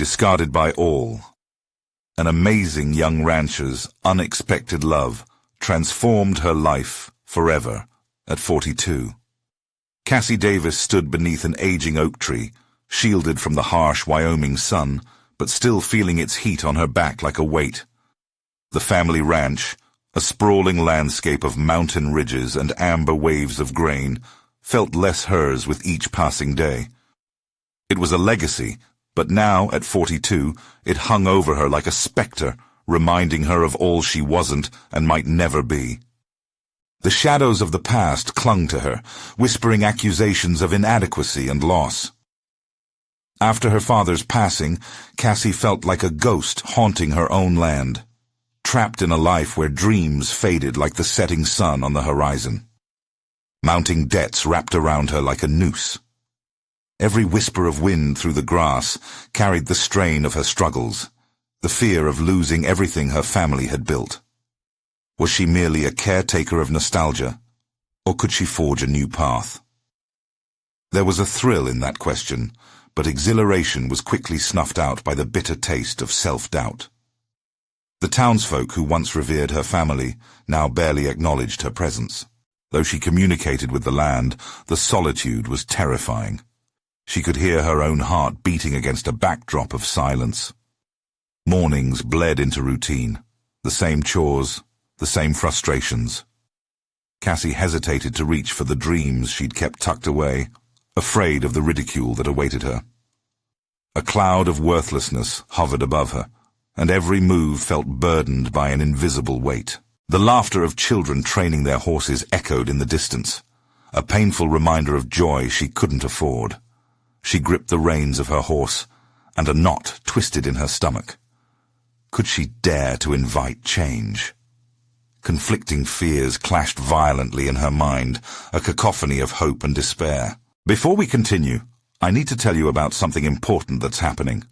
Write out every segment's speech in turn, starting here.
discarded by all. An amazing young rancher's unexpected love transformed her life forever at 42. Cassie Davis stood beneath an aging oak tree, shielded from the harsh Wyoming sun, but still feeling its heat on her back like a weight. The family ranch, a sprawling landscape of mountain ridges and amber waves of grain, felt less hers with each passing day. It was a legacy, but now, at 42, it hung over her like a spectre, reminding her of all she wasn't and might never be. The shadows of the past clung to her, whispering accusations of inadequacy and loss. After her father's passing, Cassie felt like a ghost haunting her own land, trapped in a life where dreams faded like the setting sun on the horizon. Mounting debts wrapped around her like a noose. Every whisper of wind through the grass carried the strain of her struggles, the fear of losing everything her family had built. Was she merely a caretaker of nostalgia, or could she forge a new path? There was a thrill in that question, but exhilaration was quickly snuffed out by the bitter taste of self-doubt. The townsfolk who once revered her family now barely acknowledged her presence. Though she communicated with the land, the solitude was terrifying. She could hear her own heart beating against a backdrop of silence. Mornings bled into routine, the same chores, the same frustrations. Cassie hesitated to reach for the dreams she'd kept tucked away, afraid of the ridicule that awaited her. A cloud of worthlessness hovered above her, and every move felt burdened by an invisible weight. The laughter of children training their horses echoed in the distance, a painful reminder of joy she couldn't afford. She gripped the reins of her horse, and a knot twisted in her stomach. Could she dare to invite change? Conflicting fears clashed violently in her mind, a cacophony of hope and despair. Before we continue, I need to tell you about something important that's happening.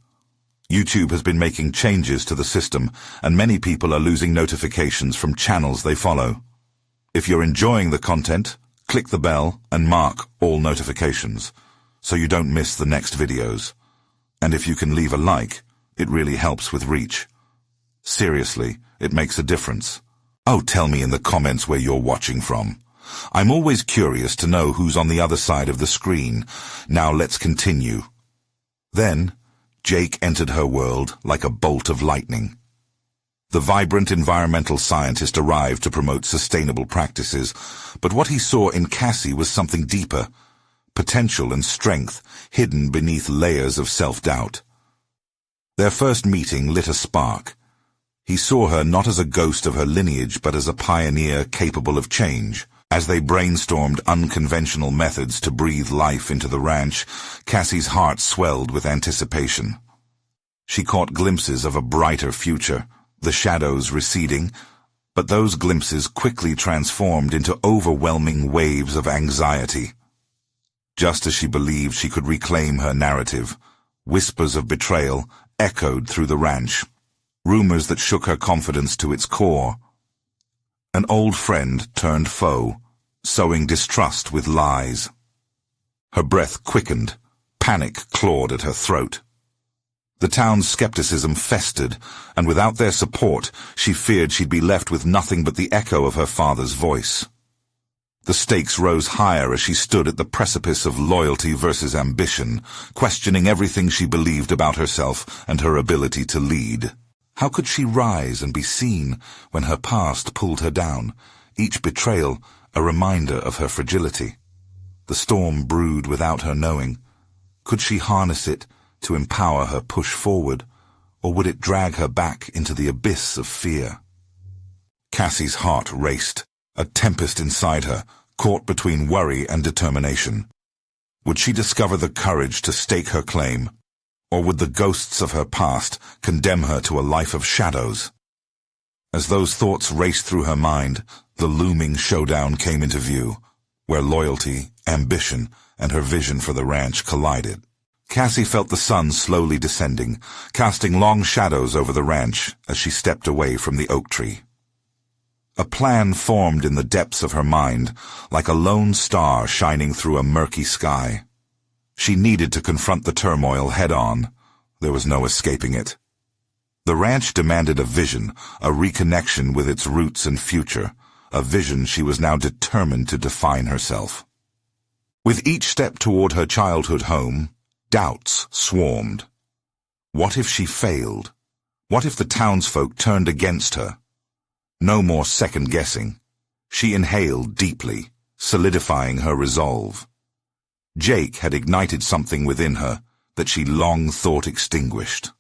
YouTube has been making changes to the system, and many people are losing notifications from channels they follow. If you're enjoying the content, click the bell and mark all notifications, so you don't miss the next videos. And if you can leave a like, it really helps with reach. Seriously, it makes a difference. Oh, tell me in the comments where you're watching from. I'm always curious to know who's on the other side of the screen. Now let's continue. Then, Jake entered her world like a bolt of lightning. The vibrant environmental scientist arrived to promote sustainable practices, but what he saw in Cassie was something deeper, potential and strength hidden beneath layers of self-doubt. Their first meeting lit a spark. He saw her not as a ghost of her lineage, but as a pioneer capable of change. As they brainstormed unconventional methods to breathe life into the ranch, Cassie's heart swelled with anticipation. She caught glimpses of a brighter future, the shadows receding, but those glimpses quickly transformed into overwhelming waves of anxiety. Just as she believed she could reclaim her narrative, whispers of betrayal echoed through the ranch, rumors that shook her confidence to its core. An old friend turned foe, sowing distrust with lies. Her breath quickened, panic clawed at her throat. The town's skepticism festered, and without their support, she feared she'd be left with nothing but the echo of her father's voice. The stakes rose higher as she stood at the precipice of loyalty versus ambition, questioning everything she believed about herself and her ability to lead. How could she rise and be seen when her past pulled her down, each betrayal a reminder of her fragility? The storm brewed without her knowing. Could she harness it to empower her push forward, or would it drag her back into the abyss of fear? Cassie's heart raced, a tempest inside her, caught between worry and determination. Would she discover the courage to stake her claim? Or would the ghosts of her past condemn her to a life of shadows? As those thoughts raced through her mind, the looming showdown came into view, where loyalty, ambition, and her vision for the ranch collided. Cassie felt the sun slowly descending, casting long shadows over the ranch as she stepped away from the oak tree. A plan formed in the depths of her mind, like a lone star shining through a murky sky. She needed to confront the turmoil head-on, There was no escaping it. The ranch demanded a vision, a reconnection with its roots and future, a vision she was now determined to define herself. With each step toward her childhood home, doubts swarmed. What if she failed? What if the townsfolk turned against her? No more second-guessing. She inhaled deeply, solidifying her resolve. Jake had ignited something within her that she long thought extinguished.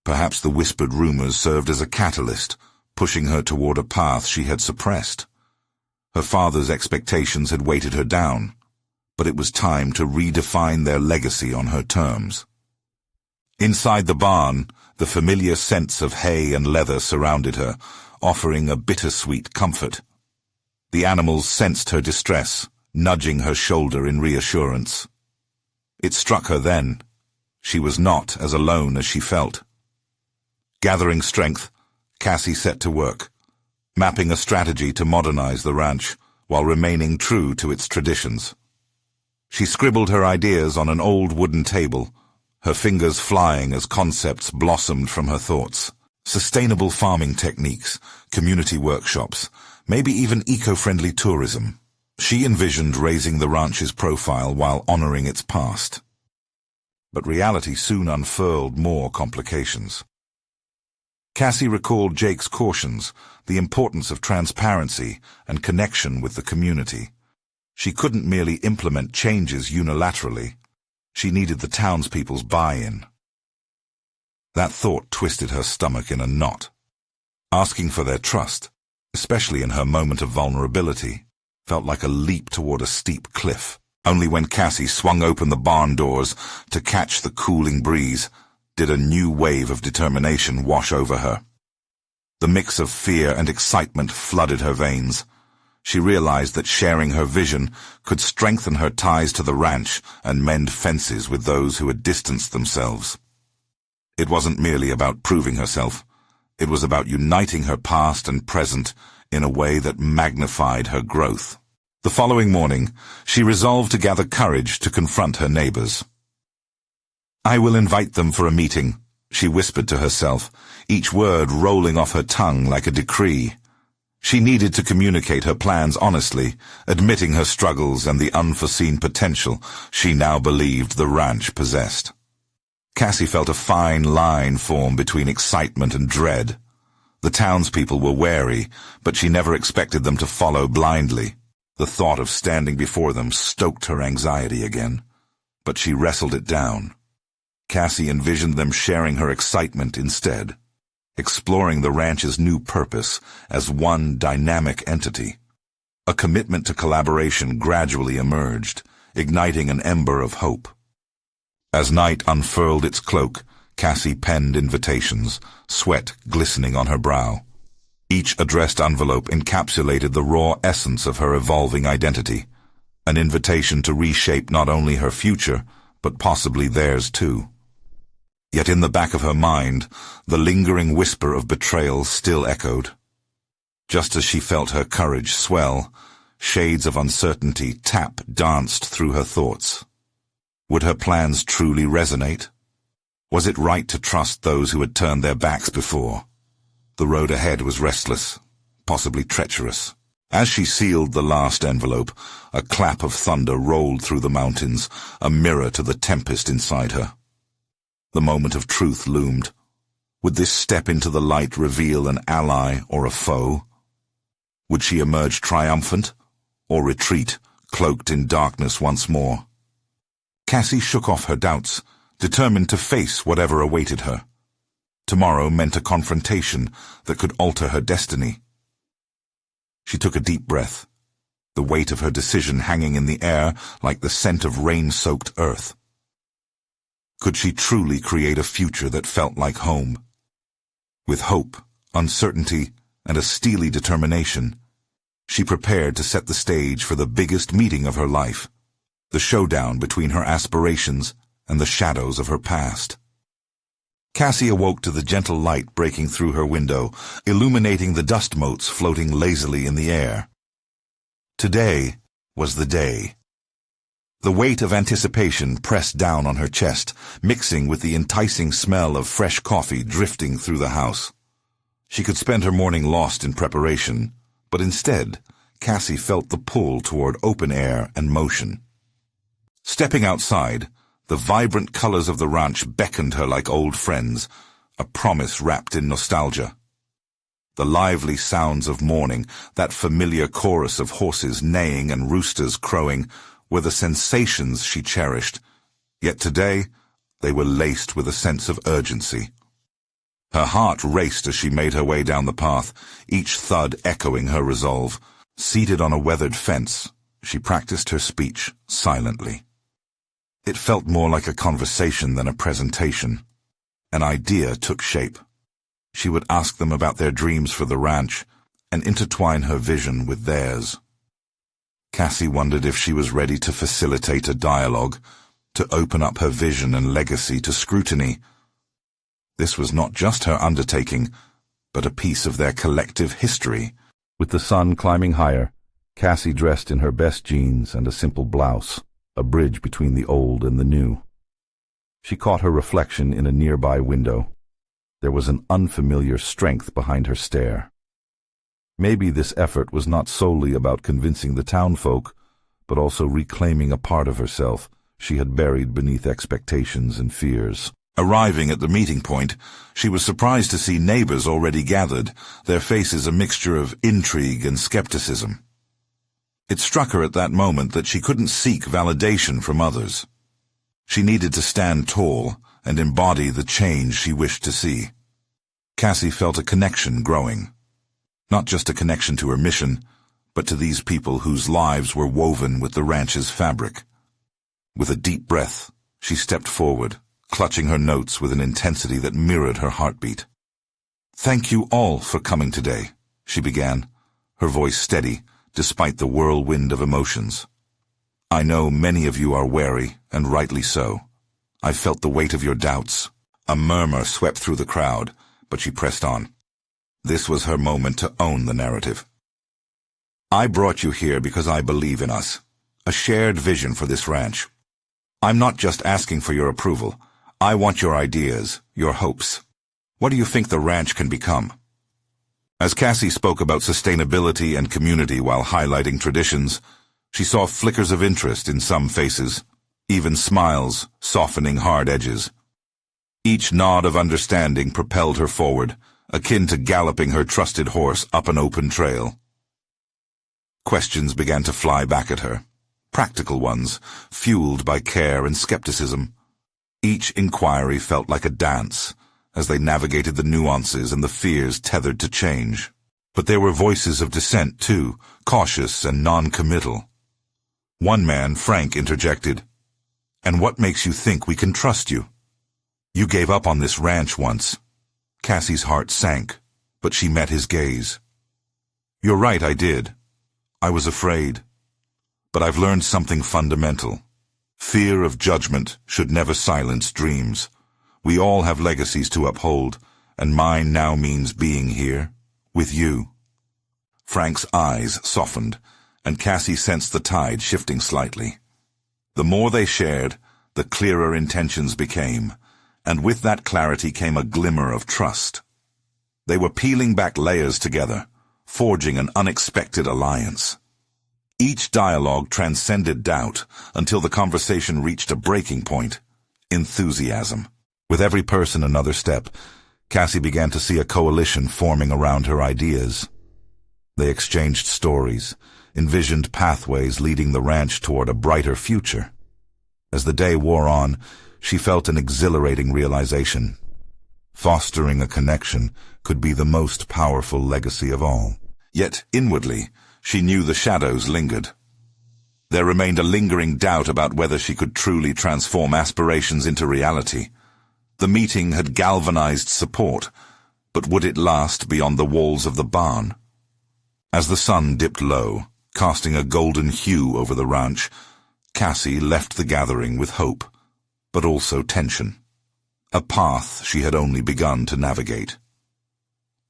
Perhaps the whispered rumors served as a catalyst, pushing her toward a path she had suppressed. Her father's expectations had weighted her down, but it was time to redefine their legacy on her terms. Inside the barn, the familiar scents of hay and leather surrounded her, offering a bittersweet comfort. The animals sensed her distress, nudging her shoulder in reassurance. It struck her then. She was not as alone as she felt. Gathering strength, Cassie set to work, mapping a strategy to modernize the ranch while remaining true to its traditions. She scribbled her ideas on an old wooden table, her fingers flying as concepts blossomed from her thoughts. Sustainable farming techniques, community workshops, maybe even eco-friendly tourism. She envisioned raising the ranch's profile while honoring its past. But reality soon unfurled more complications. Cassie recalled Jake's cautions, the importance of transparency and connection with the community. She couldn't merely implement changes unilaterally. She needed the townspeople's buy-in. That thought twisted her stomach in a knot. Asking for their trust, especially in her moment of vulnerability, felt like a leap toward a steep cliff. Only when Cassie swung open the barn doors to catch the cooling breeze did a new wave of determination wash over her. The mix of fear and excitement flooded her veins. She realized that sharing her vision could strengthen her ties to the ranch and mend fences with those who had distanced themselves. It wasn't merely about proving herself. It was about uniting her past and present in a way that magnified her growth. The following morning, she resolved to gather courage to confront her neighbors. "I will invite them for a meeting," she whispered to herself, each word rolling off her tongue like a decree. She needed to communicate her plans honestly, admitting her struggles and the unforeseen potential she now believed the ranch possessed. Cassie felt a fine line form between excitement and dread. The townspeople were wary, but she never expected them to follow blindly. The thought of standing before them stoked her anxiety again, but she wrestled it down. Cassie envisioned them sharing her excitement instead, exploring the ranch's new purpose as one dynamic entity. A commitment to collaboration gradually emerged, igniting an ember of hope. As night unfurled its cloak, Cassie penned invitations, sweat glistening on her brow. Each addressed envelope encapsulated the raw essence of her evolving identity, an invitation to reshape not only her future, but possibly theirs too. Yet in the back of her mind, the lingering whisper of betrayal still echoed. Just as she felt her courage swell, shades of uncertainty danced through her thoughts. Would her plans truly resonate? Was it right to trust those who had turned their backs before? The road ahead was restless, possibly treacherous. As she sealed the last envelope, a clap of thunder rolled through the mountains, a mirror to the tempest inside her. The moment of truth loomed. Would this step into the light reveal an ally or a foe? Would she emerge triumphant, or retreat, cloaked in darkness once more? Cassie shook off her doubts, determined to face whatever awaited her. Tomorrow meant a confrontation that could alter her destiny. She took a deep breath, the weight of her decision hanging in the air like the scent of rain-soaked earth. Could she truly create a future that felt like home? With hope, uncertainty, and a steely determination, she prepared to set the stage for the biggest meeting of her life, the showdown between her aspirations and the shadows of her past. Cassie awoke to the gentle light breaking through her window, illuminating the dust motes floating lazily in the air. Today was the day. The weight of anticipation pressed down on her chest, mixing with the enticing smell of fresh coffee drifting through the house. She could spend her morning lost in preparation, but instead, Cassie felt the pull toward open air and motion. Stepping outside, the vibrant colors of the ranch beckoned her like old friends, a promise wrapped in nostalgia. The lively sounds of morning, that familiar chorus of horses neighing and roosters crowing, were the sensations she cherished, yet today they were laced with a sense of urgency. Her heart raced as she made her way down the path, each thud echoing her resolve. Seated on a weathered fence, she practiced her speech silently. It felt more like a conversation than a presentation. An idea took shape. She would ask them about their dreams for the ranch and intertwine her vision with theirs. Cassie wondered if she was ready to facilitate a dialogue, to open up her vision and legacy to scrutiny. This was not just her undertaking, but a piece of their collective history. With the sun climbing higher, Cassie dressed in her best jeans and a simple blouse, a bridge between the old and the new. She caught her reflection in a nearby window. There was an unfamiliar strength behind her stare. Maybe this effort was not solely about convincing the townfolk, but also reclaiming a part of herself she had buried beneath expectations and fears. Arriving at the meeting point, she was surprised to see neighbors already gathered, their faces a mixture of intrigue and skepticism. It struck her at that moment that she couldn't seek validation from others. She needed to stand tall and embody the change she wished to see. Cassie felt a connection growing. Not just a connection to her mission, but to these people whose lives were woven with the ranch's fabric. With a deep breath, she stepped forward, clutching her notes with an intensity that mirrored her heartbeat. "Thank you all for coming today," she began, her voice steady, despite the whirlwind of emotions. "I know many of you are wary, and rightly so. I felt the weight of your doubts." A murmur swept through the crowd, but she pressed on. This was her moment to own the narrative. "I brought you here because I believe in us, a shared vision for this ranch. I'm not just asking for your approval. I want your ideas, your hopes. What do you think the ranch can become?" As Cassie spoke about sustainability and community while highlighting traditions, she saw flickers of interest in some faces, even smiles softening hard edges. Each nod of understanding propelled her forward, akin to galloping her trusted horse up an open trail. Questions began to fly back at her, practical ones, fueled by care and skepticism. Each inquiry felt like a dance, as they navigated the nuances and the fears tethered to change. But there were voices of dissent, too, cautious and non-committal. One man, Frank, interjected, "And what makes you think we can trust you? You gave up on this ranch once." Cassie's heart sank, but she met his gaze. "You're right, I did. I was afraid. But I've learned something fundamental. Fear of judgment should never silence dreams. We all have legacies to uphold, and mine now means being here, with you." Frank's eyes softened, and Cassie sensed the tide shifting slightly. The more they shared, the clearer intentions became, and with that clarity came a glimmer of trust. They were peeling back layers together, forging an unexpected alliance. Each dialogue transcended doubt until the conversation reached a breaking point: enthusiasm. With every person another step, Cassie began to see a coalition forming around her ideas. They exchanged stories, envisioned pathways leading the ranch toward a brighter future. As the day wore on, she felt an exhilarating realization. Fostering a connection could be the most powerful legacy of all. Yet, inwardly, she knew the shadows lingered. There remained a lingering doubt about whether she could truly transform aspirations into reality. The meeting had galvanized support, but would it last beyond the walls of the barn? As the sun dipped low, casting a golden hue over the ranch, Cassie left the gathering with hope, but also tension. A path she had only begun to navigate.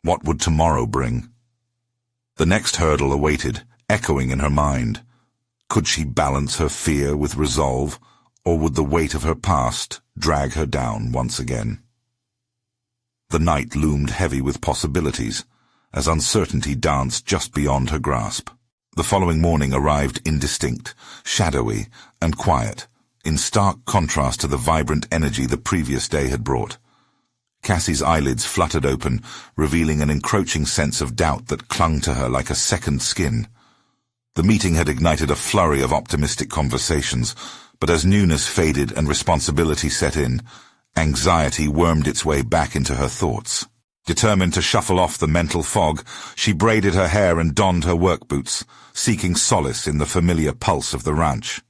What would tomorrow bring? The next hurdle awaited, echoing in her mind. Could she balance her fear with resolve, or would the weight of her past drag her down once again? The night loomed heavy with possibilities, as uncertainty danced just beyond her grasp. The following morning arrived indistinct, shadowy, and quiet, in stark contrast to the vibrant energy the previous day had brought. Cassie's eyelids fluttered open, revealing an encroaching sense of doubt that clung to her like a second skin. The meeting had ignited a flurry of optimistic conversations, but as newness faded and responsibility set in, anxiety wormed its way back into her thoughts. Determined to shuffle off the mental fog, she braided her hair and donned her work boots, seeking solace in the familiar pulse of the ranch.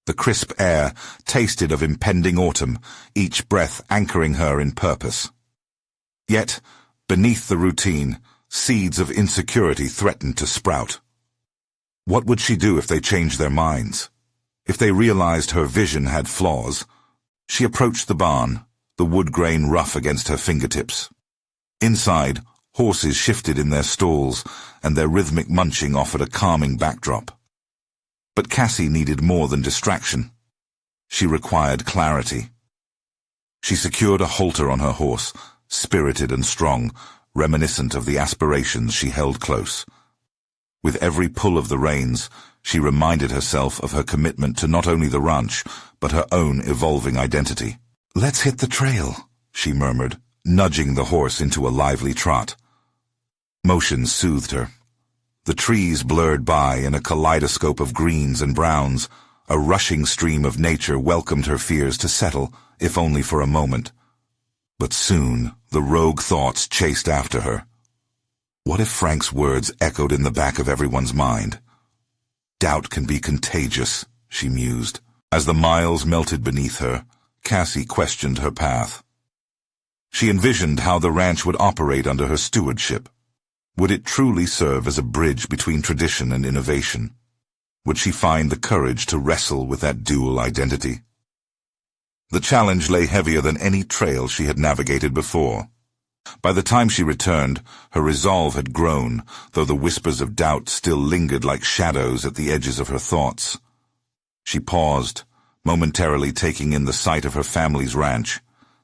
The crisp air tasted of impending autumn, each breath anchoring her in purpose. Yet, beneath the routine, seeds of insecurity threatened to sprout. What would she do if they changed their minds? If they realized her vision had flaws? She approached the barn, the wood grain rough against her fingertips. Inside, horses shifted in their stalls, and their rhythmic munching offered a calming backdrop. But Cassie needed more than distraction. She required clarity. She secured a halter on her horse, spirited and strong, reminiscent of the aspirations she held close. With every pull of the reins, she reminded herself of her commitment to not only the ranch, but her own evolving identity. "Let's hit the trail," she murmured, nudging the horse into a lively trot. Motion soothed her. The trees blurred by in a kaleidoscope of greens and browns. A rushing stream of nature welcomed her fears to settle, if only for a moment. But soon, the rogue thoughts chased after her. What if Frank's words echoed in the back of everyone's mind? Doubt can be contagious, she mused. As the miles melted beneath her, Cassie questioned her path. She envisioned how the ranch would operate under her stewardship. Would it truly serve as a bridge between tradition and innovation? Would she find the courage to wrestle with that dual identity? The challenge lay heavier than any trail she had navigated before. By the time she returned, her resolve had grown, though the whispers of doubt still lingered like shadows at the edges of her thoughts. She paused, momentarily taking in the sight of her family's ranch,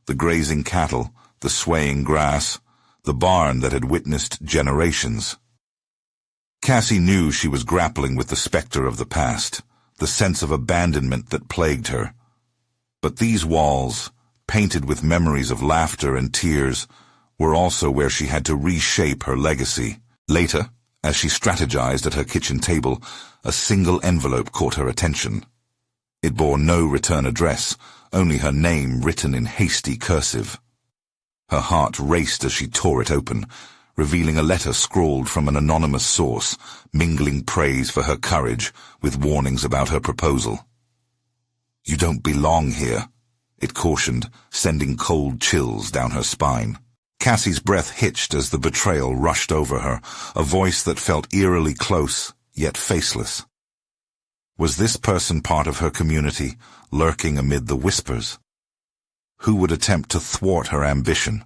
the grazing cattle, the swaying grass, the barn that had witnessed generations. Cassie knew she was grappling with the specter of the past, the sense of abandonment that plagued her. But these walls, painted with memories of laughter and tears, were also where she had to reshape her legacy. Later, as she strategized at her kitchen table, a single envelope caught her attention. It bore no return address, only her name written in hasty cursive. Her heart raced as she tore it open, revealing a letter scrawled from an anonymous source, mingling praise for her courage with warnings about her proposal. "You don't belong here," it cautioned, sending cold chills down her spine. Cassie's breath hitched as the betrayal rushed over her, a voice that felt eerily close, yet faceless. Was this person part of her community, lurking amid the whispers? Who would attempt to thwart her ambition?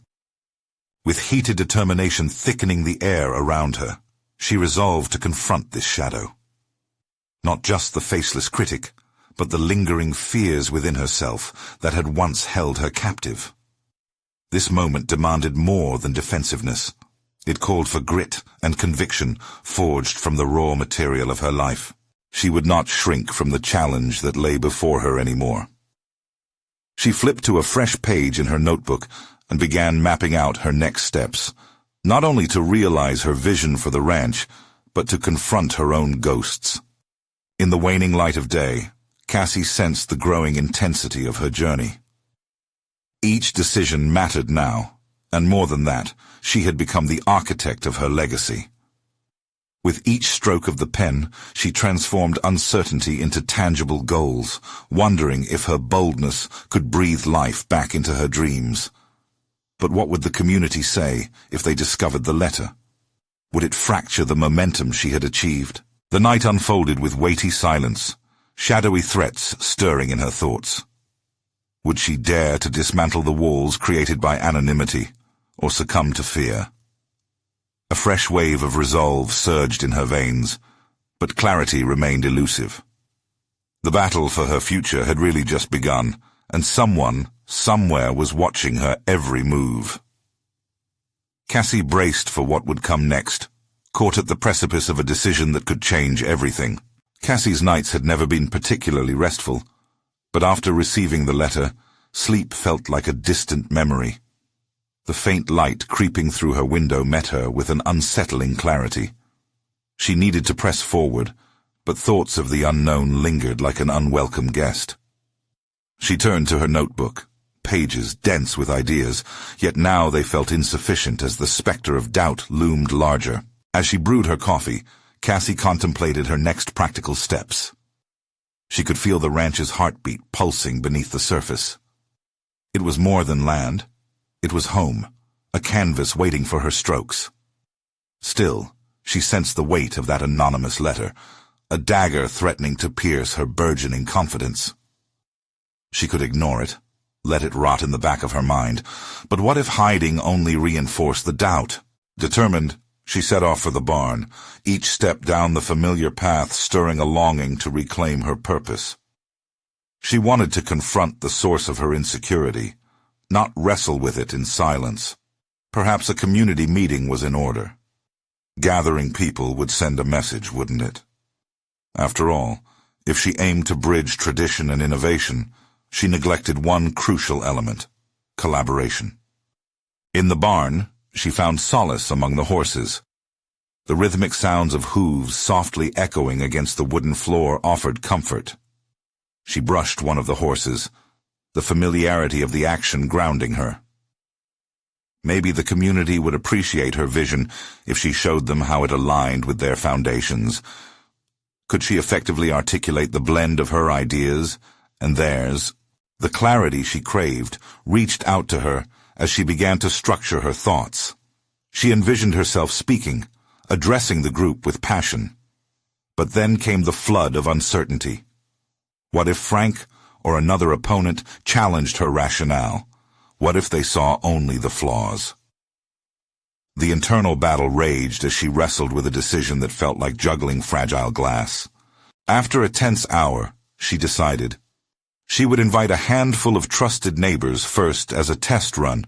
With heated determination thickening the air around her, she resolved to confront this shadow. Not just the faceless critic, but the lingering fears within herself that had once held her captive. This moment demanded more than defensiveness. It called for grit and conviction forged from the raw material of her life. She would not shrink from the challenge that lay before her anymore. She flipped to a fresh page in her notebook and began mapping out her next steps, not only to realize her vision for the ranch, but to confront her own ghosts. In the waning light of day, Cassie sensed the growing intensity of her journey. Each decision mattered now, and more than that, she had become the architect of her legacy. With each stroke of the pen, she transformed uncertainty into tangible goals, wondering if her boldness could breathe life back into her dreams. But what would the community say if they discovered the letter? Would it fracture the momentum she had achieved? The night unfolded with weighty silence, shadowy threats stirring in her thoughts. Would she dare to dismantle the walls created by anonymity, or succumb to fear? A fresh wave of resolve surged in her veins, but clarity remained elusive. The battle for her future had really just begun, and someone, somewhere, was watching her every move. Cassie braced for what would come next, caught at the precipice of a decision that could change everything. Cassie's nights had never been particularly restful, but after receiving the letter, sleep felt like a distant memory. The faint light creeping through her window met her with an unsettling clarity. She needed to press forward, but thoughts of the unknown lingered like an unwelcome guest. She turned to her notebook, pages dense with ideas, yet now they felt insufficient as the specter of doubt loomed larger. As she brewed her coffee, Cassie contemplated her next practical steps. She could feel the ranch's heartbeat pulsing beneath the surface. It was more than land. It was home, a canvas waiting for her strokes. Still, she sensed the weight of that anonymous letter, a dagger threatening to pierce her burgeoning confidence. She could ignore it, let it rot in the back of her mind, but what if hiding only reinforced the doubt? Determined, she set off for the barn, each step down the familiar path stirring a longing to reclaim her purpose. She wanted to confront the source of her insecurity, not wrestle with it in silence. Perhaps a community meeting was in order. Gathering people would send a message, wouldn't it? After all, if she aimed to bridge tradition and innovation, she neglected one crucial element: collaboration. In the barn, she found solace among the horses. The rhythmic sounds of hooves softly echoing against the wooden floor offered comfort. She brushed one of the horses, the familiarity of the action grounding her. Maybe the community would appreciate her vision if she showed them how it aligned with their foundations. Could she effectively articulate the blend of her ideas and theirs? The clarity she craved reached out to her as she began to structure her thoughts. She envisioned herself speaking, addressing the group with passion. But then came the flood of uncertainty. What if Frank or another opponent challenged her rationale? What if they saw only the flaws? The internal battle raged as she wrestled with a decision that felt like juggling fragile glass. After a tense hour, she decided. She would invite a handful of trusted neighbors first as a test run.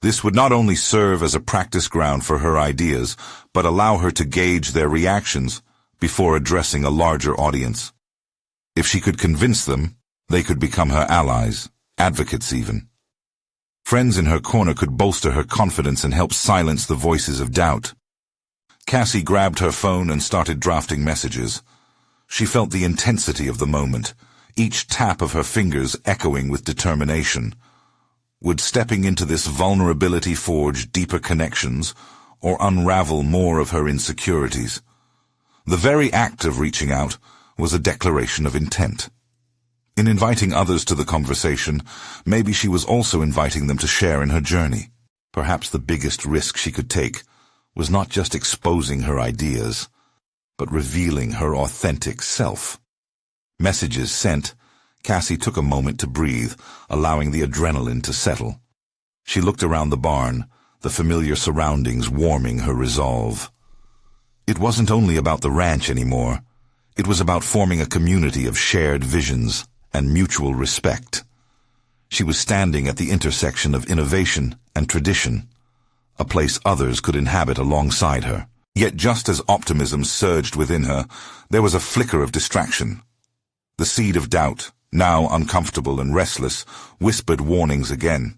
This would not only serve as a practice ground for her ideas, but allow her to gauge their reactions before addressing a larger audience. If she could convince them, they could become her allies, advocates even. Friends in her corner could bolster her confidence and help silence the voices of doubt. Cassie grabbed her phone and started drafting messages. She felt the intensity of the moment, each tap of her fingers echoing with determination. Would stepping into this vulnerability forge deeper connections or unravel more of her insecurities? The very act of reaching out was a declaration of intent. In inviting others to the conversation, maybe she was also inviting them to share in her journey. Perhaps the biggest risk she could take was not just exposing her ideas, but revealing her authentic self. Messages sent, Cassie took a moment to breathe, allowing the adrenaline to settle. She looked around the barn, the familiar surroundings warming her resolve. It wasn't only about the ranch anymore. It was about forming a community of shared visions and mutual respect. She was standing at the intersection of innovation and tradition, a place others could inhabit alongside her. Yet just as optimism surged within her, there was a flicker of distraction. The seed of doubt, now uncomfortable and restless, whispered warnings again.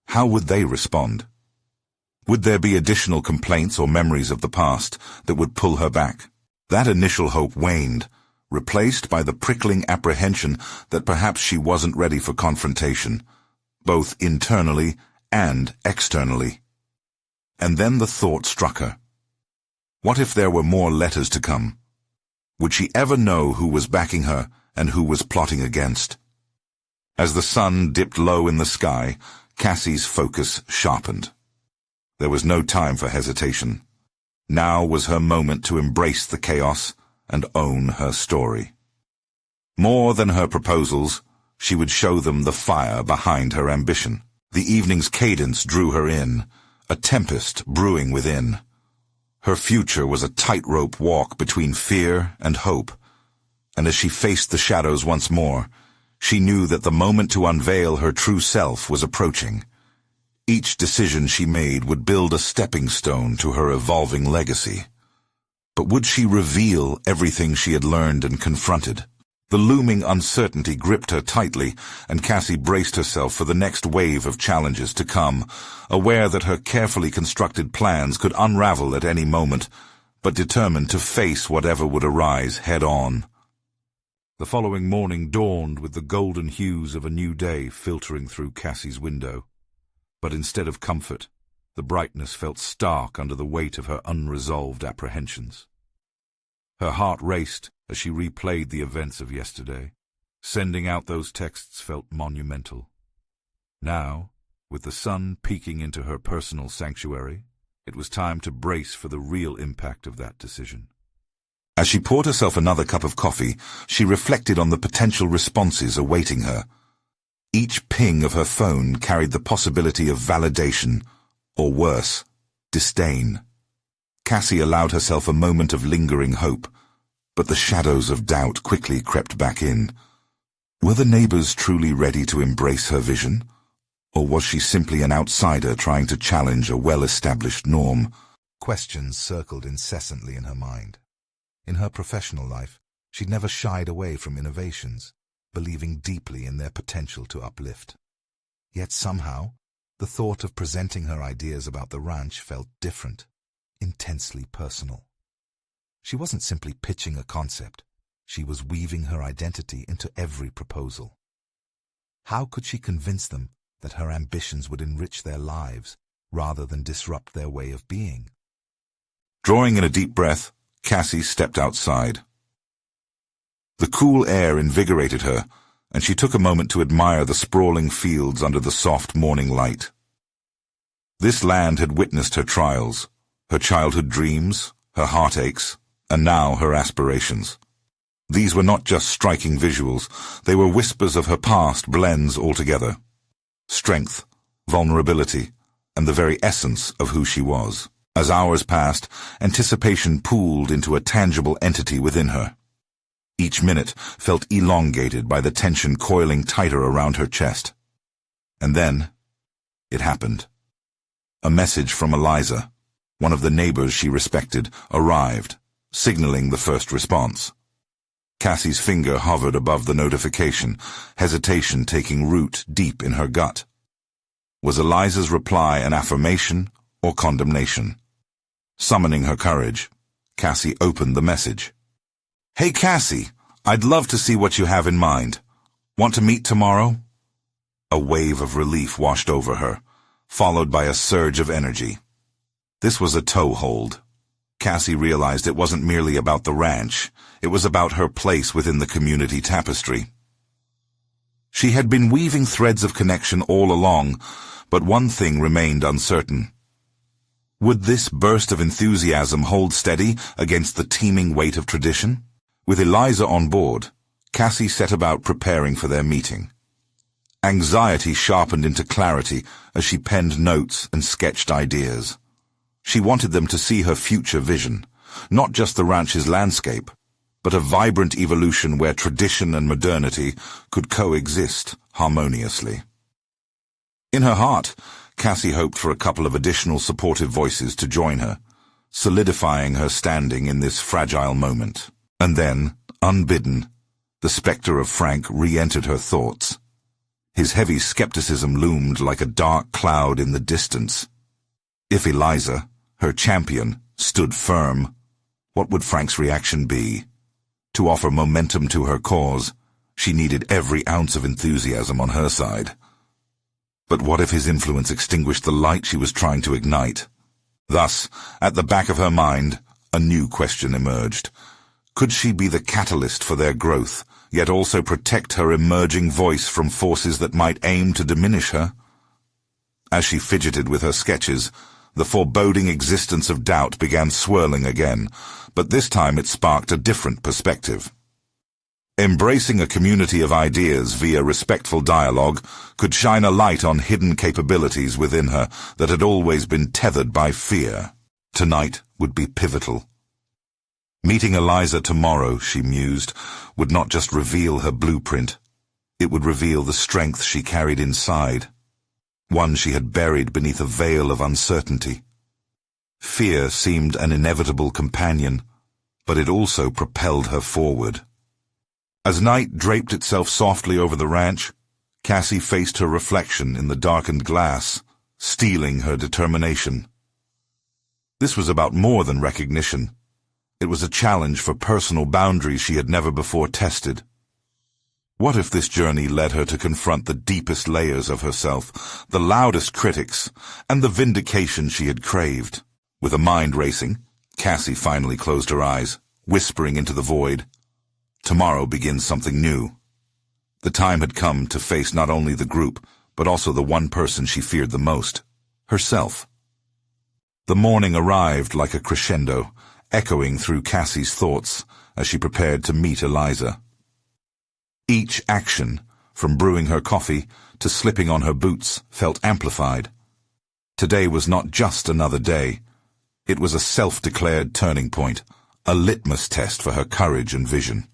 How would they respond? Would there be additional complaints or memories of the past that would pull her back? That initial hope waned, replaced by the prickling apprehension that perhaps she wasn't ready for confrontation, both internally and externally. And then the thought struck her. What if there were more letters to come? Would she ever know who was backing her and who was plotting against? As the sun dipped low in the sky, Cassie's focus sharpened. There was no time for hesitation. Now was her moment to embrace the chaos and own her story. More than her proposals, she would show them the fire behind her ambition. The evening's cadence drew her in, a tempest brewing within. Her future was a tightrope walk between fear and hope, and as she faced the shadows once more, she knew that the moment to unveil her true self was approaching. Each decision she made would build a stepping stone to her evolving legacy. But would she reveal everything she had learned and confronted? The looming uncertainty gripped her tightly, and Cassie braced herself for the next wave of challenges to come, aware that her carefully constructed plans could unravel at any moment, but determined to face whatever would arise head-on. The following morning dawned with the golden hues of a new day filtering through Cassie's window. But instead of comfort, the brightness felt stark under the weight of her unresolved apprehensions. Her heart raced as she replayed the events of yesterday. Sending out those texts felt monumental. Now, with the sun peeking into her personal sanctuary, it was time to brace for the real impact of that decision. As she poured herself another cup of coffee, she reflected on the potential responses awaiting her. Each ping of her phone carried the possibility of validation, or worse, disdain. Cassie allowed herself a moment of lingering hope, but the shadows of doubt quickly crept back in. Were the neighbors truly ready to embrace her vision? Or was she simply an outsider trying to challenge a well-established norm? Questions circled incessantly in her mind. In her professional life, she'd never shied away from innovations, believing deeply in their potential to uplift. Yet somehow, the thought of presenting her ideas about the ranch felt different, intensely personal. She wasn't simply pitching a concept, she was weaving her identity into every proposal. How could she convince them that her ambitions would enrich their lives rather than disrupt their way of being? Drawing in a deep breath, Cassie stepped outside. The cool air invigorated her, and she took a moment to admire the sprawling fields under the soft morning light. This land had witnessed her trials, her childhood dreams, her heartaches, and now her aspirations. These were not just striking visuals, they were whispers of her past blends altogether. Strength, vulnerability, and the very essence of who she was. As hours passed, anticipation pooled into a tangible entity within her. Each minute felt elongated by the tension coiling tighter around her chest. And then, it happened. A message from Eliza, one of the neighbors she respected, arrived, signaling the first response. Cassie's finger hovered above the notification, hesitation taking root deep in her gut. Was Eliza's reply an affirmation or condemnation? Summoning her courage, Cassie opened the message. "Hey Cassie, I'd love to see what you have in mind. Want to meet tomorrow?" A wave of relief washed over her, followed by a surge of energy. This was a toehold. Cassie realized it wasn't merely about the ranch, it was about her place within the community tapestry. She had been weaving threads of connection all along, but one thing remained uncertain. Would this burst of enthusiasm hold steady against the teeming weight of tradition? With Eliza on board, Cassie set about preparing for their meeting. Anxiety sharpened into clarity as she penned notes and sketched ideas. She wanted them to see her future vision, not just the ranch's landscape, but a vibrant evolution where tradition and modernity could coexist harmoniously. In her heart, Cassie hoped for a couple of additional supportive voices to join her, solidifying her standing in this fragile moment. And then, unbidden, the specter of Frank re-entered her thoughts. His heavy skepticism loomed like a dark cloud in the distance. If Eliza, her champion, stood firm, what would Frank's reaction be? To offer momentum to her cause, she needed every ounce of enthusiasm on her side. But what if his influence extinguished the light she was trying to ignite? Thus, at the back of her mind, a new question emerged. Could she be the catalyst for their growth, yet also protect her emerging voice from forces that might aim to diminish her? As she fidgeted with her sketches, the foreboding existence of doubt began swirling again, but this time it sparked a different perspective. Embracing a community of ideas via respectful dialogue could shine a light on hidden capabilities within her that had always been tethered by fear. Tonight would be pivotal. Meeting Eliza tomorrow, she mused, would not just reveal her blueprint. It would reveal the strength she carried inside, one she had buried beneath a veil of uncertainty. Fear seemed an inevitable companion, but it also propelled her forward. As night draped itself softly over the ranch, Cassie faced her reflection in the darkened glass, steeling her determination. This was about more than recognition. It was a challenge for personal boundaries she had never before tested. What if this journey led her to confront the deepest layers of herself, the loudest critics, and the vindication she had craved? With a mind racing, Cassie finally closed her eyes, whispering into the void, "Tomorrow begins something new." The time had come to face not only the group, but also the one person she feared the most, herself. The morning arrived like a crescendo, echoing through Cassie's thoughts as she prepared to meet Eliza. Each action, from brewing her coffee to slipping on her boots, felt amplified. Today was not just another day. It was a self-declared turning point, a litmus test for her courage and vision.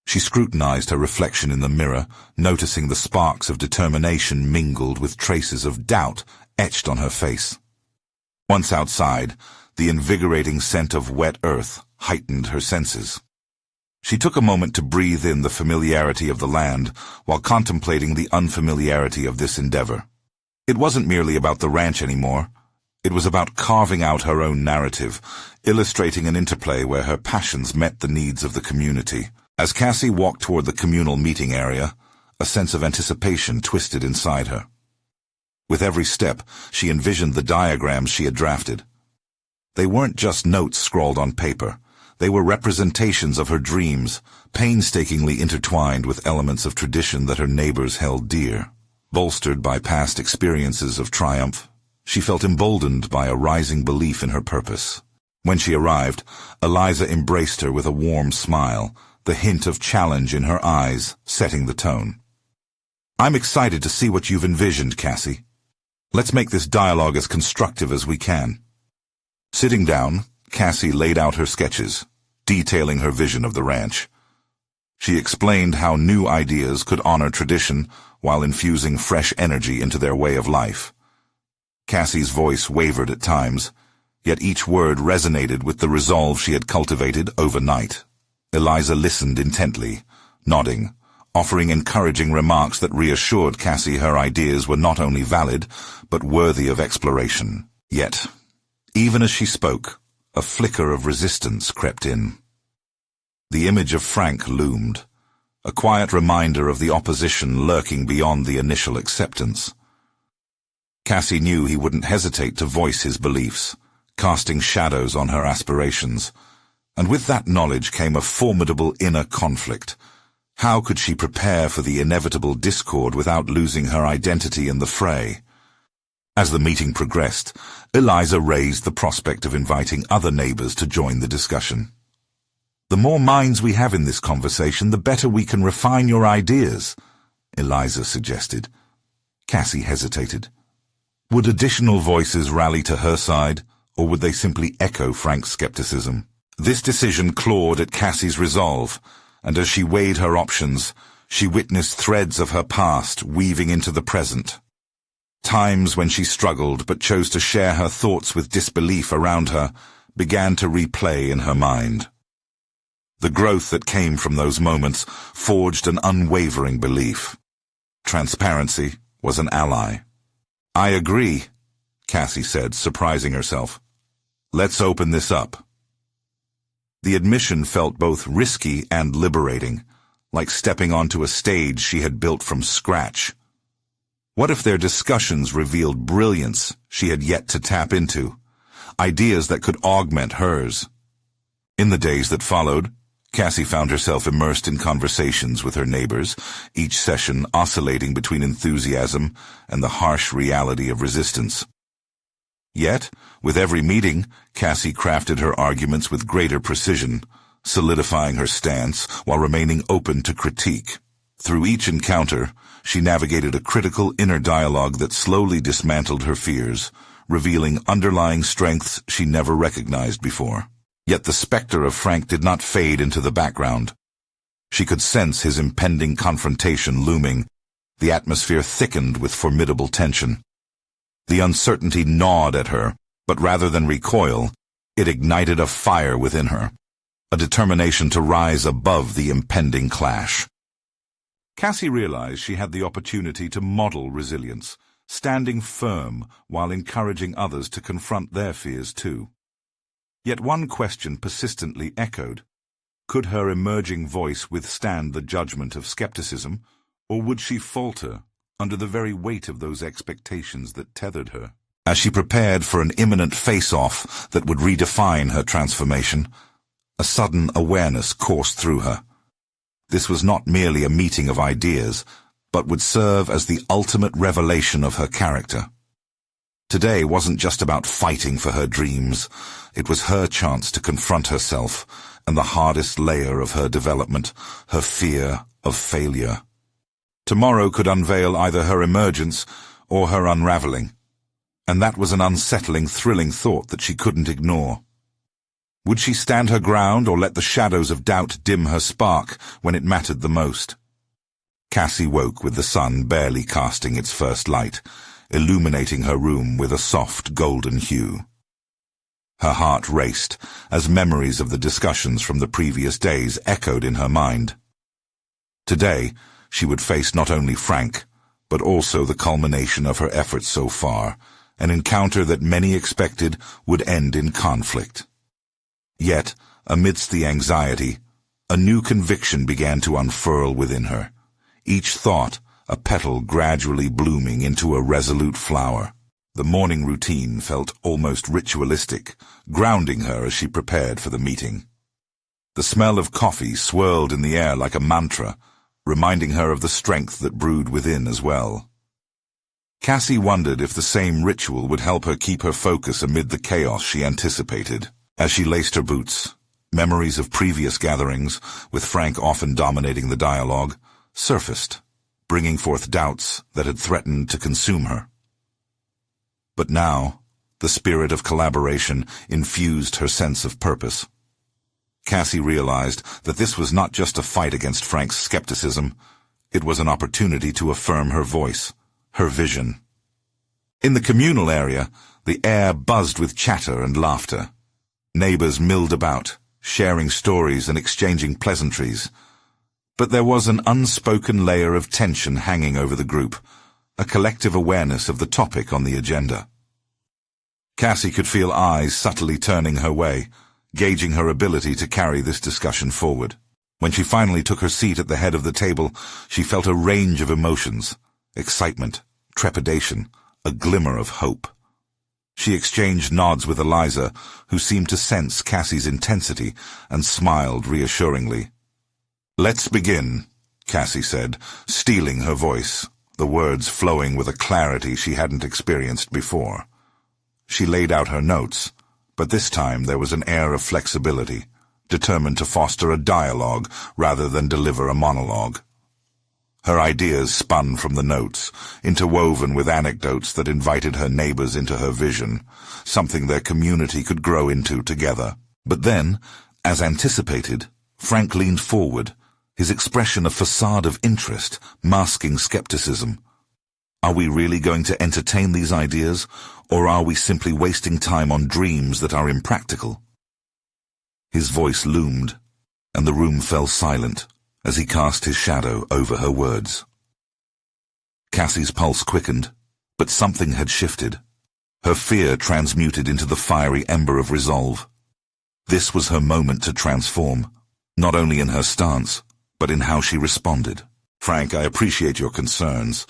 She scrutinized her reflection in the mirror, noticing the sparks of determination mingled with traces of doubt etched on her face. Once outside, the invigorating scent of wet earth heightened her senses. She took a moment to breathe in the familiarity of the land while contemplating the unfamiliarity of this endeavor. It wasn't merely about the ranch anymore. It was about carving out her own narrative, illustrating an interplay where her passions met the needs of the community. As Cassie walked toward the communal meeting area, a sense of anticipation twisted inside her. With every step, she envisioned the diagrams she had drafted. They weren't just notes scrawled on paper. They were representations of her dreams, painstakingly intertwined with elements of tradition that her neighbors held dear. Bolstered by past experiences of triumph, she felt emboldened by a rising belief in her purpose. When she arrived, Eliza embraced her with a warm smile, the hint of challenge in her eyes setting the tone. "I'm excited to see what you've envisioned, Cassie. Let's make this dialogue as constructive as we can." Sitting down, Cassie laid out her sketches, detailing her vision of the ranch. She explained how new ideas could honor tradition while infusing fresh energy into their way of life. Cassie's voice wavered at times, yet each word resonated with the resolve she had cultivated overnight. Eliza listened intently, nodding, offering encouraging remarks that reassured Cassie her ideas were not only valid, but worthy of exploration. Yet, even as she spoke, a flicker of resistance crept in. The image of Frank loomed, a quiet reminder of the opposition lurking beyond the initial acceptance. Cassie knew he wouldn't hesitate to voice his beliefs, casting shadows on her aspirations. And with that knowledge came a formidable inner conflict. How could she prepare for the inevitable discord without losing her identity in the fray? As the meeting progressed, Eliza raised the prospect of inviting other neighbors to join the discussion. "The more minds we have in this conversation, the better we can refine your ideas," Eliza suggested. Cassie hesitated. Would additional voices rally to her side, or would they simply echo Frank's skepticism? This decision clawed at Cassie's resolve, and as she weighed her options, she witnessed threads of her past weaving into the present. Times when she struggled but chose to share her thoughts with disbelief around her began to replay in her mind. The growth that came from those moments forged an unwavering belief. Transparency was an ally. "I agree," Cassie said, surprising herself. "Let's open this up." The admission felt both risky and liberating, like stepping onto a stage she had built from scratch. What if their discussions revealed brilliance she had yet to tap into, ideas that could augment hers? In the days that followed, Cassie found herself immersed in conversations with her neighbors, each session oscillating between enthusiasm and the harsh reality of resistance. Yet, with every meeting, Cassie crafted her arguments with greater precision, solidifying her stance while remaining open to critique. Through each encounter, she navigated a critical inner dialogue that slowly dismantled her fears, revealing underlying strengths she never recognized before. Yet the specter of Frank did not fade into the background. She could sense his impending confrontation looming. The atmosphere thickened with formidable tension. The uncertainty gnawed at her, but rather than recoil, it ignited a fire within her, a determination to rise above the impending clash. Cassie realized she had the opportunity to model resilience, standing firm while encouraging others to confront their fears too. Yet one question persistently echoed. Could her emerging voice withstand the judgment of skepticism, or would she falter under the very weight of those expectations that tethered her? As she prepared for an imminent face-off that would redefine her transformation, a sudden awareness coursed through her. This was not merely a meeting of ideas, but would serve as the ultimate revelation of her character. Today wasn't just about fighting for her dreams. It was her chance to confront herself and the hardest layer of her development, her fear of failure. Tomorrow could unveil either her emergence or her unraveling, and that was an unsettling, thrilling thought that she couldn't ignore. Would she stand her ground or let the shadows of doubt dim her spark when it mattered the most? Cassie woke with the sun barely casting its first light, illuminating her room with a soft golden hue. Her heart raced as memories of the discussions from the previous days echoed in her mind. Today, she would face not only Frank, but also the culmination of her efforts so far, an encounter that many expected would end in conflict. Yet, amidst the anxiety, a new conviction began to unfurl within her, each thought a petal gradually blooming into a resolute flower. The morning routine felt almost ritualistic, grounding her as she prepared for the meeting. The smell of coffee swirled in the air like a mantra, reminding her of the strength that brewed within as well. Cassie wondered if the same ritual would help her keep her focus amid the chaos she anticipated. As she laced her boots, memories of previous gatherings, with Frank often dominating the dialogue, surfaced, bringing forth doubts that had threatened to consume her. But now, the spirit of collaboration infused her sense of purpose. Cassie realized that this was not just a fight against Frank's skepticism, it was an opportunity to affirm her voice, her vision. In the communal area, the air buzzed with chatter and laughter. Neighbors milled about, sharing stories and exchanging pleasantries. But there was an unspoken layer of tension hanging over the group, a collective awareness of the topic on the agenda. Cassie could feel eyes subtly turning her way, gauging her ability to carry this discussion forward. When she finally took her seat at the head of the table, she felt a range of emotions: excitement, trepidation, a glimmer of hope. She exchanged nods with Eliza, who seemed to sense Cassie's intensity, and smiled reassuringly. "Let's begin," Cassie said, steeling her voice, the words flowing with a clarity she hadn't experienced before. She laid out her notes, but this time there was an air of flexibility, determined to foster a dialogue rather than deliver a monologue. Her ideas spun from the notes, interwoven with anecdotes that invited her neighbors into her vision, something their community could grow into together. But then, as anticipated, Frank leaned forward, his expression a facade of interest, masking skepticism. Are we really going to entertain these ideas, or are we simply wasting time on dreams that are impractical? His voice loomed, and the room fell silent as he cast his shadow over her words. Cassie's pulse quickened, but something had shifted. Her fear transmuted into the fiery ember of resolve. This was her moment to transform, not only in her stance, but in how she responded. "Frank, I appreciate your concerns,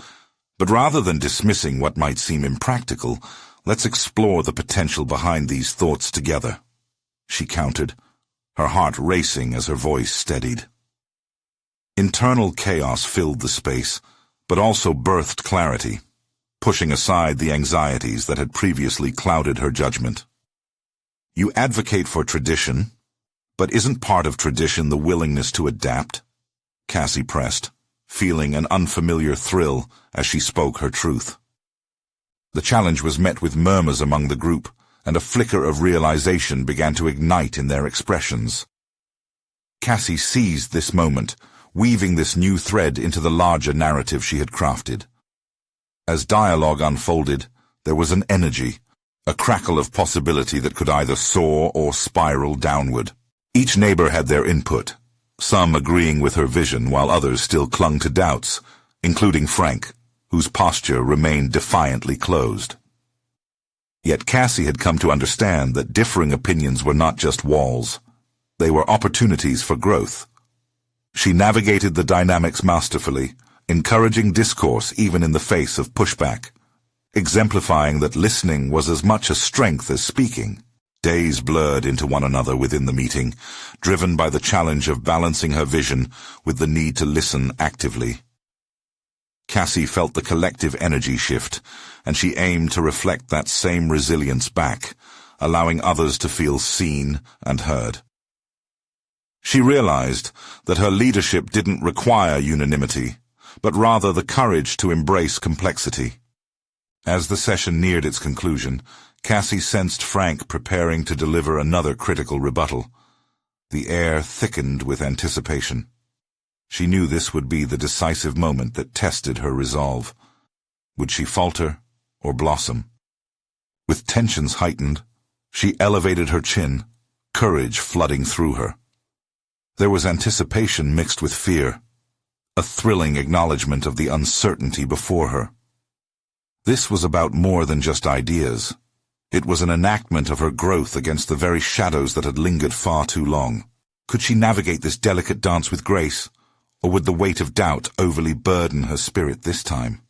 but rather than dismissing what might seem impractical, let's explore the potential behind these thoughts together," she countered, her heart racing as her voice steadied. Internal chaos filled the space, but also birthed clarity, pushing aside the anxieties that had previously clouded her judgment. "You advocate for tradition, but isn't part of tradition the willingness to adapt?" Cassie pressed, feeling an unfamiliar thrill as she spoke her truth. The challenge was met with murmurs among the group, and a flicker of realization began to ignite in their expressions. Cassie seized this moment, weaving this new thread into the larger narrative she had crafted. As dialogue unfolded, there was an energy, a crackle of possibility that could either soar or spiral downward. Each neighbor had their input, some agreeing with her vision while others still clung to doubts, including Frank, whose posture remained defiantly closed. Yet Cassie had come to understand that differing opinions were not just walls. They were opportunities for growth. She navigated the dynamics masterfully, encouraging discourse even in the face of pushback, exemplifying that listening was as much a strength as speaking. Days blurred into one another within the meeting, driven by the challenge of balancing her vision with the need to listen actively. Cassie felt the collective energy shift, and she aimed to reflect that same resilience back, allowing others to feel seen and heard. She realized that her leadership didn't require unanimity, but rather the courage to embrace complexity. As the session neared its conclusion, Cassie sensed Frank preparing to deliver another critical rebuttal. The air thickened with anticipation. She knew this would be the decisive moment that tested her resolve. Would she falter or blossom? With tensions heightened, she elevated her chin, courage flooding through her. There was anticipation mixed with fear, a thrilling acknowledgement of the uncertainty before her. This was about more than just ideas. It was an enactment of her growth against the very shadows that had lingered far too long. Could she navigate this delicate dance with grace, or would the weight of doubt overly burden her spirit this time?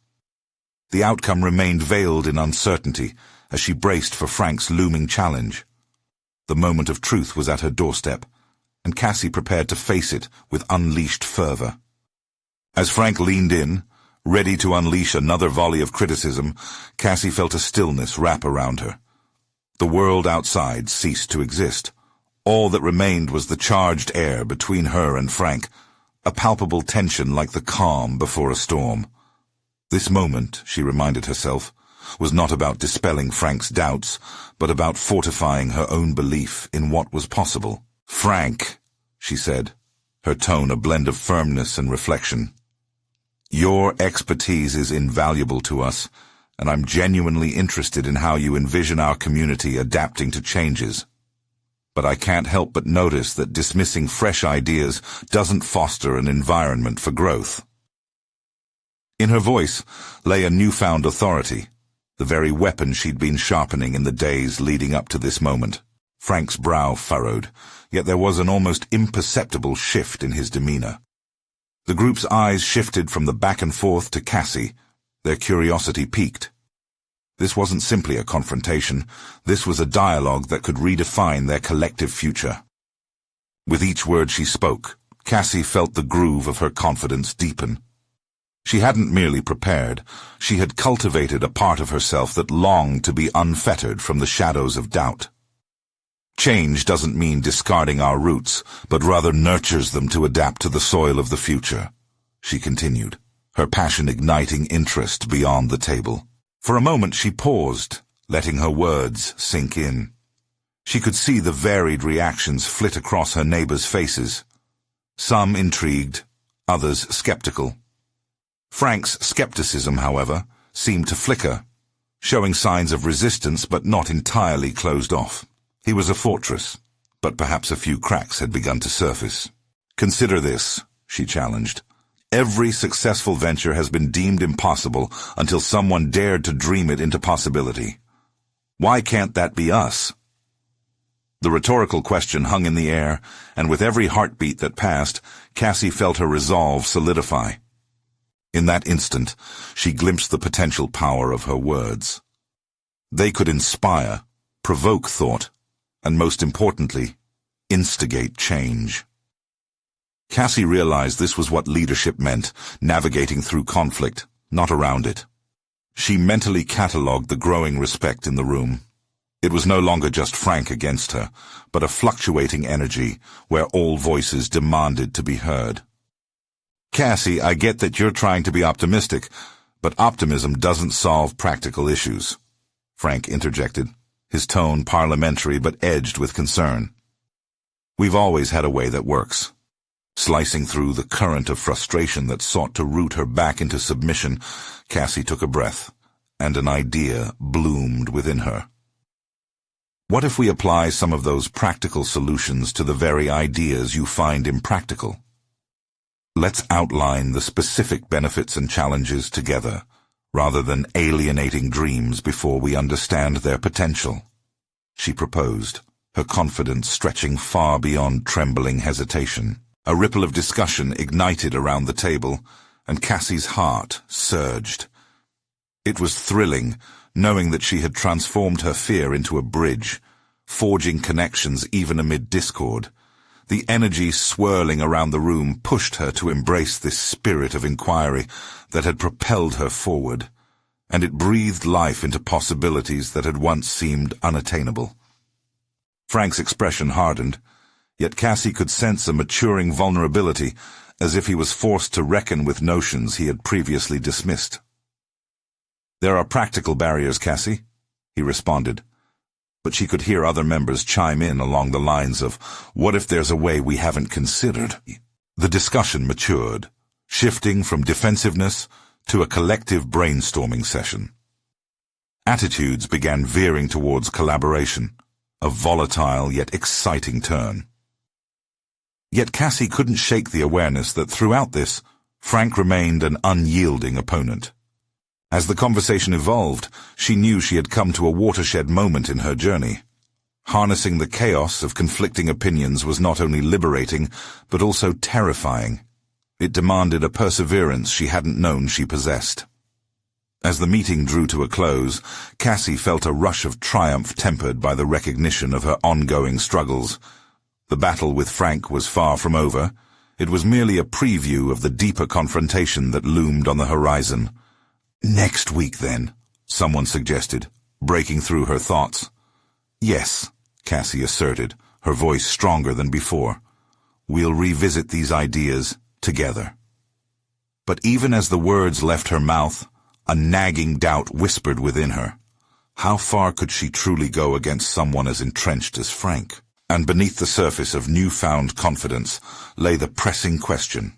The outcome remained veiled in uncertainty as she braced for Frank's looming challenge. The moment of truth was at her doorstep, and Cassie prepared to face it with unleashed fervor. As Frank leaned in, ready to unleash another volley of criticism, Cassie felt a stillness wrap around her. The world outside ceased to exist. All that remained was the charged air between her and Frank, a palpable tension like the calm before a storm. This moment, she reminded herself, was not about dispelling Frank's doubts, but about fortifying her own belief in what was possible. "Frank," she said, her tone a blend of firmness and reflection, "your expertise is invaluable to us, and I'm genuinely interested in how you envision our community adapting to changes. But I can't help but notice that dismissing fresh ideas doesn't foster an environment for growth." In her voice lay a newfound authority, the very weapon she'd been sharpening in the days leading up to this moment. Frank's brow furrowed, yet there was an almost imperceptible shift in his demeanor. The group's eyes shifted from the back and forth to Cassie, their curiosity piqued. This wasn't simply a confrontation, this was a dialogue that could redefine their collective future. With each word she spoke, Cassie felt the groove of her confidence deepen. She hadn't merely prepared, she had cultivated a part of herself that longed to be unfettered from the shadows of doubt. Change doesn't mean discarding our roots, but rather nurtures them to adapt to the soil of the future, she continued, her passion igniting interest beyond the table. For a moment she paused, letting her words sink in. She could see the varied reactions flit across her neighbors' faces. Some intrigued, others skeptical. Frank's skepticism, however, seemed to flicker, showing signs of resistance but not entirely closed off. He was a fortress, but perhaps a few cracks had begun to surface. "Consider this," she challenged. "Every successful venture has been deemed impossible until someone dared to dream it into possibility. Why can't that be us?" The rhetorical question hung in the air, and with every heartbeat that passed, Cassie felt her resolve solidify. In that instant, she glimpsed the potential power of her words. They could inspire, provoke thought, and most importantly, instigate change. Cassie realized this was what leadership meant, navigating through conflict, not around it. She mentally catalogued the growing respect in the room. It was no longer just Frank against her, but a fluctuating energy where all voices demanded to be heard. "Cassie, I get that you're trying to be optimistic, but optimism doesn't solve practical issues," Frank interjected. his tone parliamentary but edged with concern. "We've always had a way that works." Slicing through the current of frustration that sought to root her back into submission, Cassie took a breath, and an idea bloomed within her. What if we apply some of those practical solutions to the very ideas you find impractical? Let's outline the specific benefits and challenges together, rather than alienating dreams before we understand their potential, she proposed, her confidence stretching far beyond trembling hesitation. A ripple of discussion ignited around the table, and Cassie's heart surged. It was thrilling, knowing that she had transformed her fear into a bridge, forging connections even amid discord. The energy swirling around the room pushed her to embrace this spirit of inquiry that had propelled her forward, and it breathed life into possibilities that had once seemed unattainable. Frank's expression hardened, yet Cassie could sense a maturing vulnerability, as if he was forced to reckon with notions he had previously dismissed. "There are practical barriers, Cassie," he responded, but she could hear other members chime in along the lines of, "What if there's a way we haven't considered?" The discussion matured, shifting from defensiveness to a collective brainstorming session. Attitudes began veering towards collaboration, a volatile yet exciting turn. Yet Cassie couldn't shake the awareness that throughout this, Frank remained an unyielding opponent. As the conversation evolved, she knew she had come to a watershed moment in her journey. Harnessing the chaos of conflicting opinions was not only liberating, but also terrifying. It demanded a perseverance she hadn't known she possessed. As the meeting drew to a close, Cassie felt a rush of triumph tempered by the recognition of her ongoing struggles. The battle with Frank was far from over. It was merely a preview of the deeper confrontation that loomed on the horizon. "Next week, then," someone suggested, breaking through her thoughts. "Yes," Cassie asserted, her voice stronger than before. "We'll revisit these ideas together." But even as the words left her mouth, a nagging doubt whispered within her. How far could she truly go against someone as entrenched as Frank? And beneath the surface of newfound confidence lay the pressing question.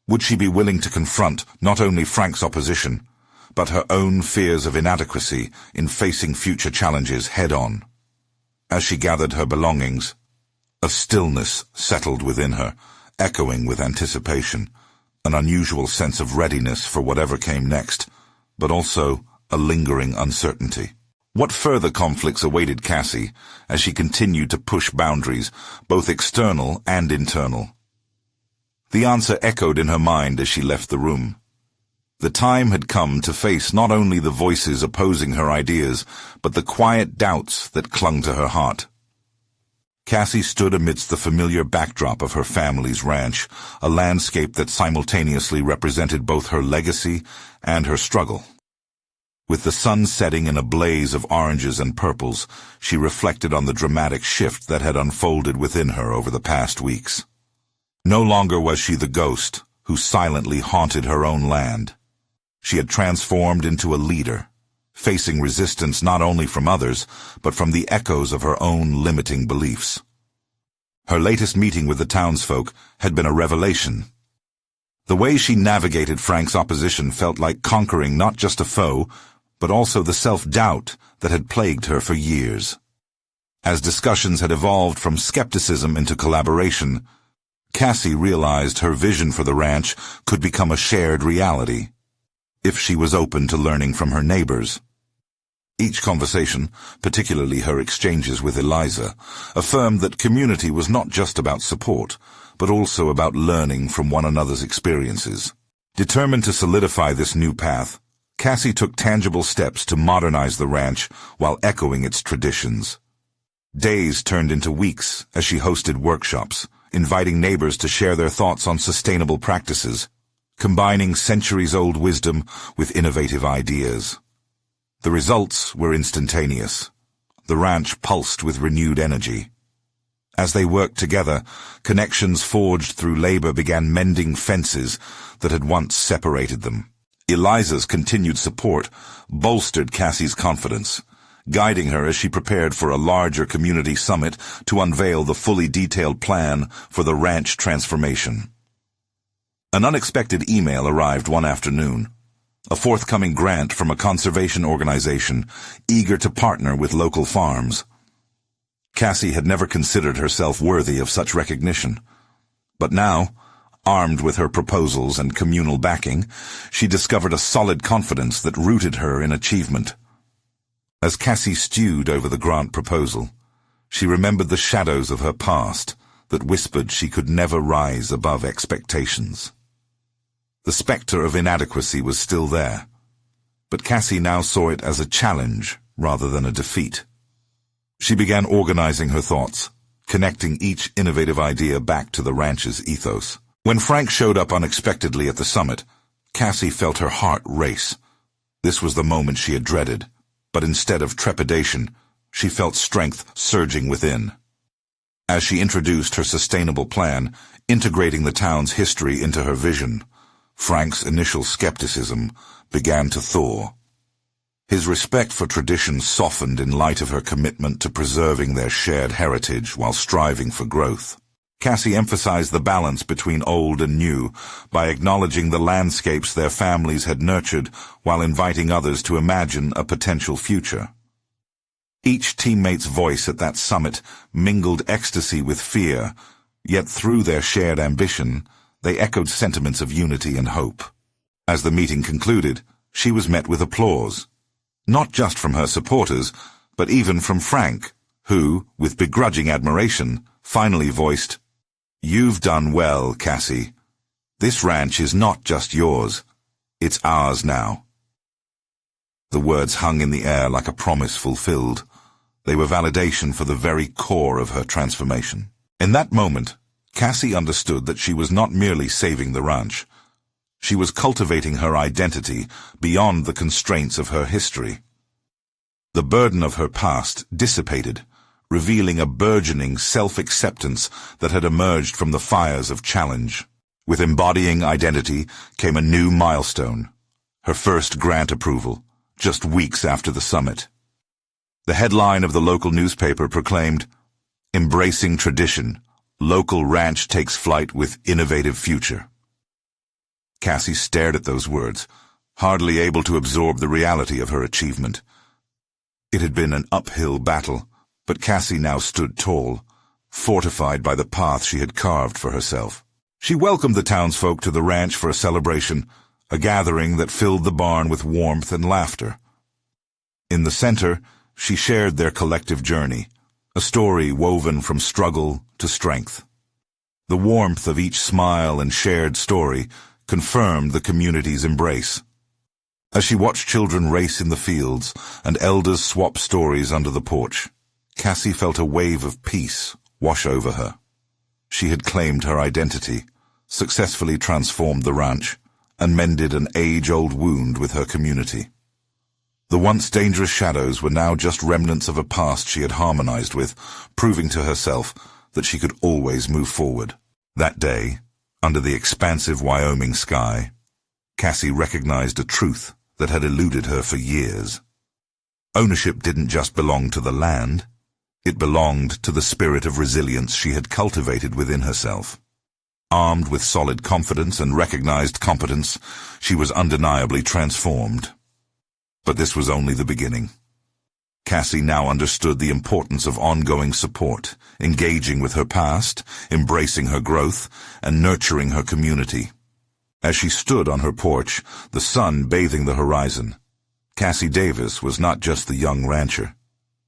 Would she be willing to confront not only Frank's opposition, but her own fears of inadequacy in facing future challenges head-on? As she gathered her belongings, a stillness settled within her, echoing with anticipation, an unusual sense of readiness for whatever came next, but also a lingering uncertainty. What further conflicts awaited Cassie as she continued to push boundaries, both external and internal? The answer echoed in her mind as she left the room. The time had come to face not only the voices opposing her ideas, but the quiet doubts that clung to her heart. Cassie stood amidst the familiar backdrop of her family's ranch, a landscape that simultaneously represented both her legacy and her struggle. With the sun setting in a blaze of oranges and purples, she reflected on the dramatic shift that had unfolded within her over the past weeks. No longer was she the ghost who silently haunted her own land. She had transformed into a leader, facing resistance not only from others, but from the echoes of her own limiting beliefs. Her latest meeting with the townsfolk had been a revelation. The way she navigated Frank's opposition felt like conquering not just a foe, but also the self-doubt that had plagued her for years. As discussions had evolved from skepticism into collaboration, Cassie realized her vision for the ranch could become a shared reality, if she was open to learning from her neighbors. Each conversation, particularly her exchanges with Eliza, affirmed that community was not just about support, but also about learning from one another's experiences. Determined to solidify this new path, Cassie took tangible steps to modernize the ranch while echoing its traditions. Days turned into weeks as she hosted workshops, inviting neighbors to share their thoughts on sustainable practices, combining centuries-old wisdom with innovative ideas. The results were instantaneous. The ranch pulsed with renewed energy. As they worked together, connections forged through labor began mending fences that had once separated them. Eliza's continued support bolstered Cassie's confidence, guiding her as she prepared for a larger community summit to unveil the fully detailed plan for the ranch transformation. An unexpected email arrived one afternoon. A forthcoming grant from a conservation organization eager to partner with local farms. Cassie had never considered herself worthy of such recognition. But now, armed with her proposals and communal backing, she discovered a solid confidence that rooted her in achievement. As Cassie stewed over the grant proposal, she remembered the shadows of her past that whispered she could never rise above expectations. The specter of inadequacy was still there, but Cassie now saw it as a challenge rather than a defeat. She began organizing her thoughts, connecting each innovative idea back to the ranch's ethos. When Frank showed up unexpectedly at the summit, Cassie felt her heart race. This was the moment she had dreaded, but instead of trepidation, she felt strength surging within. As she introduced her sustainable plan, integrating the town's history into her vision, Frank's initial skepticism began to thaw. His respect for tradition softened in light of her commitment to preserving their shared heritage while striving for growth. Cassie emphasized the balance between old and new by acknowledging the landscapes their families had nurtured while inviting others to imagine a potential future. Each teammate's voice at that summit mingled ecstasy with fear, yet through their shared ambition, they echoed sentiments of unity and hope. As the meeting concluded, she was met with applause. Not just from her supporters, but even from Frank, who, with begrudging admiration, finally voiced, "You've done well, Cassie. This ranch is not just yours. It's ours now." The words hung in the air like a promise fulfilled. They were validation for the very core of her transformation. In that moment, Cassie understood that she was not merely saving the ranch. She was cultivating her identity beyond the constraints of her history. The burden of her past dissipated, revealing a burgeoning self-acceptance that had emerged from the fires of challenge. With embodying identity came a new milestone, her first grant approval, just weeks after the summit. The headline of the local newspaper proclaimed, "Embracing Tradition, Local Ranch Takes Flight with Innovative Future." Cassie stared at those words, hardly able to absorb the reality of her achievement. It had been an uphill battle, but Cassie now stood tall, fortified by the path she had carved for herself. She welcomed the townsfolk to the ranch for a celebration, a gathering that filled the barn with warmth and laughter. In the center, she shared their collective journey, a story woven from struggle to strength. The warmth of each smile and shared story confirmed the community's embrace. As she watched children race in the fields and elders swap stories under the porch, Cassie felt a wave of peace wash over her. She had claimed her identity, successfully transformed the ranch, and mended an age-old wound with her community. The once dangerous shadows were now just remnants of a past she had harmonized with, proving to herself that she could always move forward. That day, under the expansive Wyoming sky, Cassie recognized a truth that had eluded her for years. Ownership didn't just belong to the land. It belonged to the spirit of resilience she had cultivated within herself. Armed with solid confidence and recognized competence, she was undeniably transformed. But this was only the beginning. Cassie now understood the importance of ongoing support, engaging with her past, embracing her growth, and nurturing her community. As she stood on her porch, the sun bathing the horizon, Cassie Davis was not just the young rancher.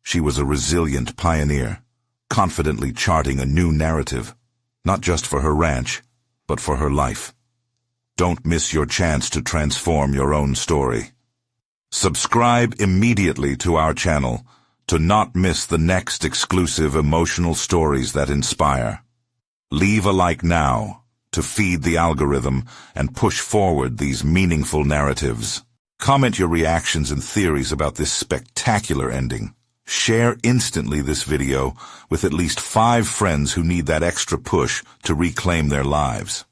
She was a resilient pioneer, confidently charting a new narrative, not just for her ranch, but for her life. Don't miss your chance to transform your own story. Subscribe immediately to our channel to not miss the next exclusive emotional stories that inspire. Leave a like now to feed the algorithm and push forward these meaningful narratives. Comment your reactions and theories about this spectacular ending. Share instantly this video with at least 5 friends who need that extra push to reclaim their lives.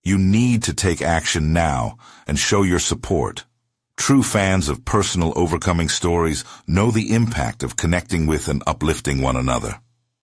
You need to take action now and show your support. True fans of personal overcoming stories know the impact of connecting with and uplifting one another.